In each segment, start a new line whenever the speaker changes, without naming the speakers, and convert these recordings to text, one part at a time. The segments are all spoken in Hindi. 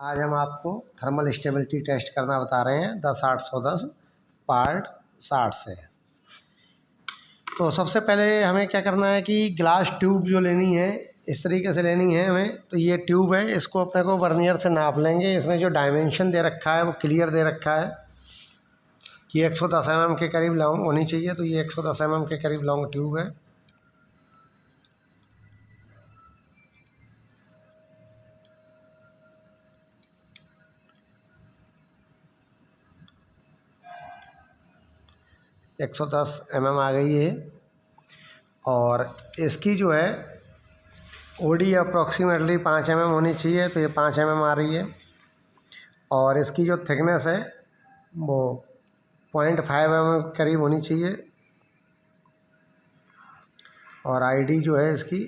आज हम आपको थर्मल स्टेबिलिटी टेस्ट करना बता रहे हैं 10-810 पार्ट 60 से। तो सबसे पहले हमें क्या करना है कि ग्लास ट्यूब जो लेनी है इस तरीके से लेनी है हमें। तो ये ट्यूब है, इसको अपने को वर्नियर से नाप लेंगे। इसमें जो डायमेंशन दे रखा है वो क्लियर दे रखा है कि 110 mm के करीब लॉन्ग होनी चाहिए। तो ये 110 mm के करीब लॉन्ग ट्यूब है। एक 110 mm आ गई है। और इसकी जो है ओडी अप्रॉक्सीमेटली 5 mm होनी चाहिए। तो ये 5 mm आ रही है। और इसकी जो थिकनेस है वो 0.5 mm करीब होनी चाहिए। और आईडी जो है इसकी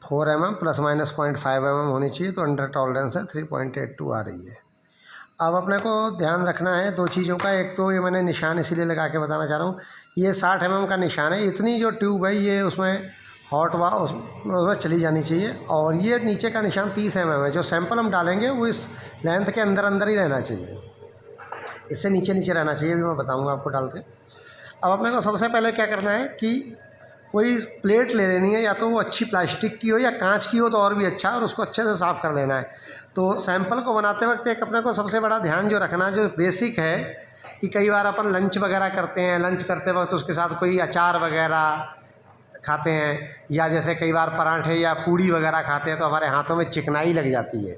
4 mm ± 0.5 mm होनी चाहिए। तो अंडर टॉलरेंस है 3.82 आ रही है। अब अपने को ध्यान रखना है दो चीज़ों का। एक तो ये मैंने निशान इसीलिए लगा के बताना चाह रहा हूँ, ये 60 mm का निशान है। इतनी जो ट्यूब है ये उसमें हॉट वा उसमें चली जानी चाहिए। और ये नीचे का निशान 30 mm है। जो सैंपल हम डालेंगे वो इस लेंथ के अंदर अंदर ही रहना चाहिए, इससे नीचे नीचे रहना चाहिए। भी मैं बताऊँगा आपको डाल के। अब अपने को सबसे पहले क्या करना है कि कोई प्लेट ले लेनी है, या तो वो अच्छी प्लास्टिक की हो या कांच की हो तो और भी अच्छा, और उसको अच्छे से साफ़ कर लेना है। तो सैंपल को बनाते वक्त एक अपने को सबसे बड़ा ध्यान जो रखना जो बेसिक है कि कई बार अपन लंच वगैरह करते हैं, लंच करते वक्त उसके साथ कोई अचार वगैरह खाते हैं, या जैसे कई बार पराठे या पूड़ी वगैरह खाते हैं तो हमारे हाथों में चिकनाई लग जाती है।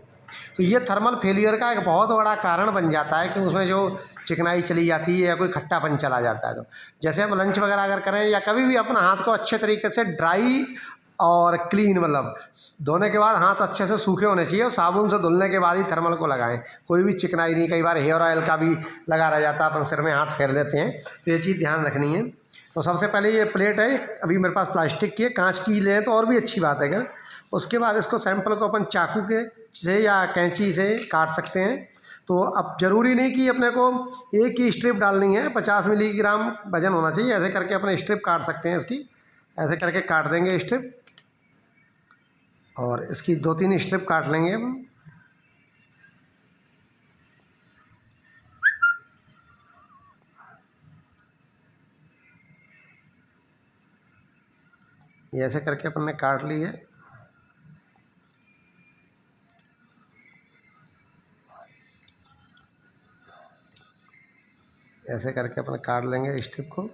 तो ये थर्मल फेलियर का एक बहुत बड़ा कारण बन जाता है कि उसमें जो चिकनाई चली जाती है या कोई खट्टापन चला जाता है। तो जैसे हम लंच वगैरह अगर करें या कभी भी अपना हाथ को अच्छे तरीके से ड्राई और क्लीन, मतलब धोने के बाद हाथ अच्छे से सूखे होने चाहिए और साबुन से धुलने के बाद ही थर्मल को लगाएं। कोई भी चिकनाई नहीं। कई बार हेयर ऑयल का भी लगा रह जाता है, अपन सिर में हाथ फेर देते हैं, तो ये चीज़ ध्यान रखनी है। तो सबसे पहले ये प्लेट है, अभी मेरे पास प्लास्टिक की है, कांच की लें तो और भी अच्छी बात है। अगर उसके बाद इसको सैंपल को अपन चाकू के से या कैंची से काट सकते हैं। तो अब ज़रूरी नहीं कि अपने को एक ही स्ट्रिप डालनी है, 50 मिलीग्राम वजन होना चाहिए। ऐसे करके अपने स्ट्रिप काट सकते हैं। इसकी ऐसे करके काट देंगे स्ट्रिप, और इसकी 2-3 स्ट्रिप काट लेंगे हम। ये ऐसे करके अपन ने काट ली है। ऐसे करके अपन काट लेंगे स्ट्रिप को।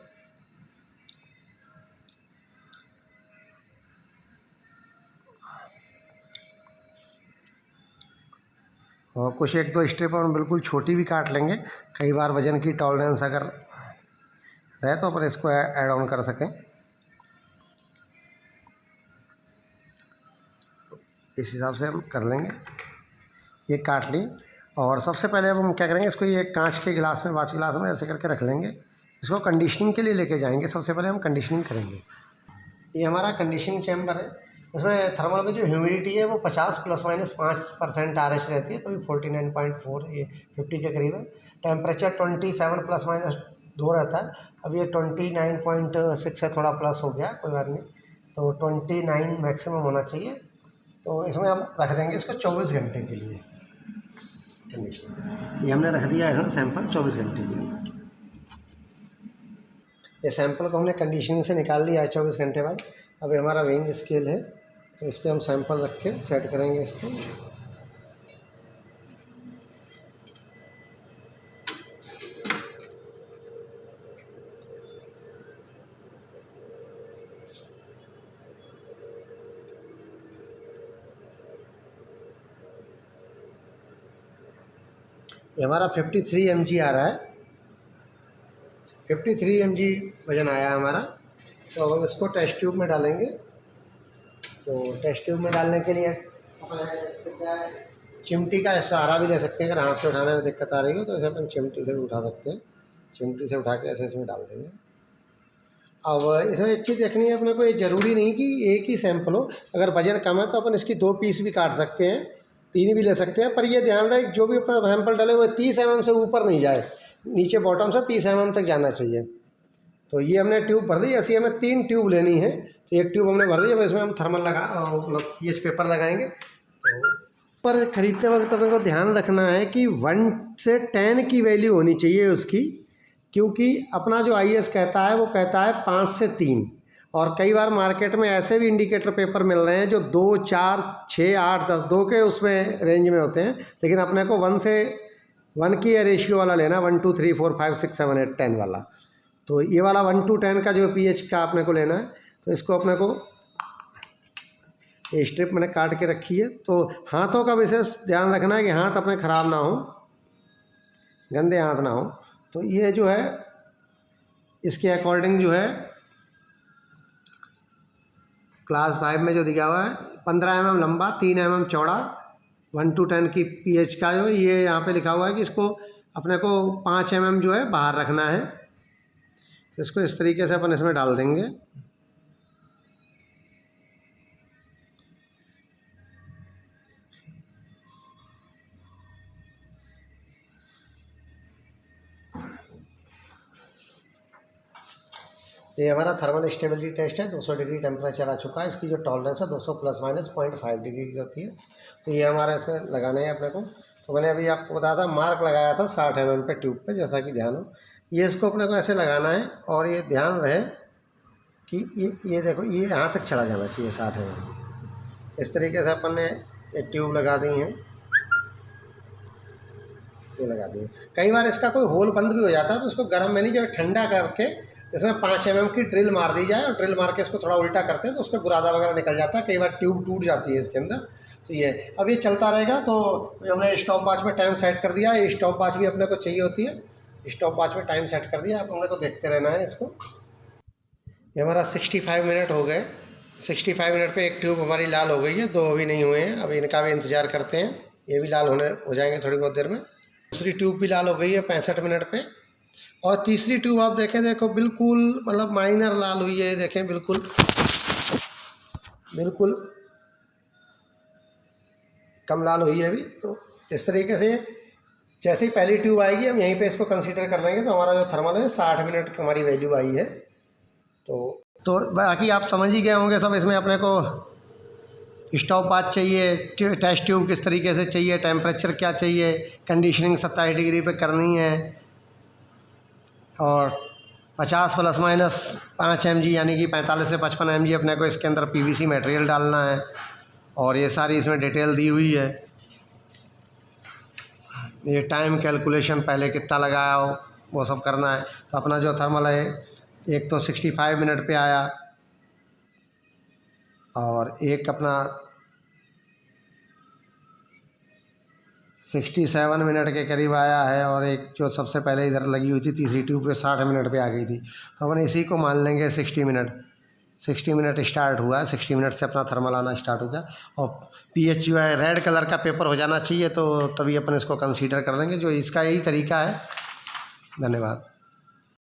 और कुछ 1-2 स्ट्रिप अपन बिल्कुल छोटी भी काट लेंगे। कई बार वज़न की टॉलरेंस अगर रहे तो अपन इसको ऐड ऑन कर सकें। इस हिसाब से हम कर लेंगे। ये काट ली। और सबसे पहले अब हम क्या करेंगे, इसको ये कांच के गिलास में, वाच गिलास में ऐसे करके रख लेंगे। इसको कंडीशनिंग के लिए लेके जाएंगे। सबसे पहले हम कंडीशनिंग करेंगे। ये हमारा कंडीशनिंग चैम्बर है। इसमें थर्मल में जो ह्यूमिडिटी है वो 50 ± 5% RH रहती है। तो ये 49.4, ये 50 के करीब है। टेम्परेचर 27 ± 2 रहता है। अब ये 29.6 है, थोड़ा प्लस हो गया, कोई बात नहीं। तो 29 मैक्सिमम होना चाहिए। तो इसमें हम रख देंगे इसको 24 घंटे के लिए कंडीशन। ये हमने रख दिया है सैंपल 24 घंटे के लिए। ये सैंपल को हमने कंडीशनिंग से निकाल लिया है 24 घंटे बाद। अब हमारा वेइंग स्केल है, तो इस पर हम सैंपल रख के सेट करेंगे इसको। ये हमारा 53 mg आ रहा है। 53 mg वज़न आया हमारा। तो अब हम इसको टेस्ट ट्यूब में डालेंगे। तो टेस्ट ट्यूब में डालने के लिए चिमटी का सहारा भी ले सकते हैं। अगर हाथ से उठाने में दिक्कत आ रही हो तो ऐसे अपन चिमटी से भी उठा सकते हैं। चिमटी से उठा के ऐसे इसमें डाल देंगे। अब इसमें एक चीज़ देखनी है अपने को, ये ज़रूरी नहीं कि एक ही सैंपल हो। अगर वजन कम है तो अपन इसकी 2 पीस भी काट सकते हैं, 3 भी ले सकते हैं। पर ये ध्यान रहे जो भी अपना सैंपल डाले वो 30 mm से ऊपर नहीं जाए, नीचे बॉटम से 30 mm तक जाना चाहिए। तो ये हमने ट्यूब भर दी। ऐसी हमें 3 ट्यूब लेनी है। तो एक ट्यूब हमने भर दी। अब इसमें हम थर्मल मतलब पीएच पेपर लगाएंगे। तो पर ख़रीदते वक्त अपने को ध्यान रखना है कि 1 से 10 की वैल्यू होनी चाहिए उसकी, क्योंकि अपना जो IS कहता है वो कहता है 5 से 3। और कई बार मार्केट में ऐसे भी इंडिकेटर पेपर मिल रहे हैं जो 2, 4, 6, 8, 10 2 के उसमें रेंज में होते हैं, लेकिन अपने को 1 से 1 की रेशियो वाला लेना, 1 2 3 4 5 6 7 8 10 वाला। तो ये वाला 1 to 10 का जो पीएच का अपने को लेना है। तो इसको अपने को ये स्ट्रिप मैंने काट के रखी है। तो हाथों का विशेष ध्यान रखना है कि हाथ अपने ख़राब ना हो, गंदे हाथ ना हो। तो ये जो है इसके अकॉर्डिंग जो है क्लास 5 में जो दिया हुआ है 15 mm लंबा, 3 mm चौड़ा, 1 to 10 की पीएच का जो ये यहाँ पे लिखा हुआ है कि इसको अपने को 5 mm जो है बाहर रखना है। तो इसको इस तरीके से अपन इसमें डाल देंगे। ये हमारा थर्मल स्टेबिलिटी टेस्ट है। 200 डिग्री टेम्परेचर आ चुका है। इसकी जो टॉलरेंस है 200 ± 0.5 डिग्री की होती है। तो ये हमारा इसमें लगाना है अपने को। तो मैंने अभी आपको बताया था, मार्क लगाया था 60 mm पे ट्यूब पे, जैसा कि ध्यान हो। ये इसको अपने को ऐसे लगाना है और ये ध्यान रहे कि ये देखो ये यहाँ तक चला जाना चाहिए 60 mm। इस तरीके से अपन ने ये ट्यूब लगा दी है, ये लगा दी है। कई बार इसका कोई होल बंद भी हो जाता है, तो इसको गर्म में नहीं, जब ठंडा करके इसमें 5 mm की ड्रिल मार दी जाए और ड्रिल मार के इसको थोड़ा उल्टा करते हैं तो उसमें बुरादा वगैरह निकल जाता है। कई बार ट्यूब टूट जाती है इसके अंदर। तो ये अब ये चलता रहेगा। तो हमने स्टॉप वॉच में टाइम सेट कर दिया। ये स्टॉप वॉच भी अपने को चाहिए होती है। स्टॉप वॉच में टाइम सेट कर दिया। अब अपने को देखते रहना है इसको। ये हमारा 65 मिनट हो गए। 65 मिनट पे एक ट्यूब हमारी लाल हो गई है, 2 अभी नहीं हुए हैं। अब इनका भी इंतज़ार करते हैं, ये भी लाल हो जाएंगे थोड़ी बहुत देर में। दूसरी ट्यूब भी लाल हो गई है 65 मिनट पे। और तीसरी ट्यूब आप देखें, देखो बिल्कुल मतलब माइनर लाल हुई है, देखें बिल्कुल बिल्कुल कम लाल हुई है अभी। तो इस तरीके से जैसे ही पहली ट्यूब आएगी हम यहीं पे इसको कंसीडर कर लेंगे। तो हमारा जो थर्मल है 60 मिनट हमारी वैल्यू आई है। तो बाकी आप समझ ही गए होंगे सब। इसमें अपने को स्टॉप वॉच चाहिए, टेस्ट ट्यूब किस तरीके से चाहिए, टेम्परेचर क्या चाहिए, कंडीशनिंग 27 डिग्री पे करनी है, और 50 ± 5 mg यानी कि 45 से 55 mg अपने को इसके अंदर PVC मटेरियल डालना है। और ये सारी इसमें डिटेल दी हुई है। ये टाइम कैलकुलेशन पहले कितना लगाया हो वो सब करना है। तो अपना जो थर्मल है एक तो 65 मिनट पे आया और एक अपना 67 मिनट के करीब आया है, और एक जो सबसे पहले इधर लगी हुई थी तीसरी ट्यूब पे 60 मिनट पे आ गई थी। तो अपन इसी को मान लेंगे 60 मिनट। 60 मिनट स्टार्ट हुआ है, 60 मिनट से अपना थर्मल आना स्टार्ट हो गया। और पीएच जो है रेड कलर का पेपर हो जाना चाहिए, तो तभी अपन इसको कंसीडर कर देंगे। जो इसका यही तरीका है। धन्यवाद।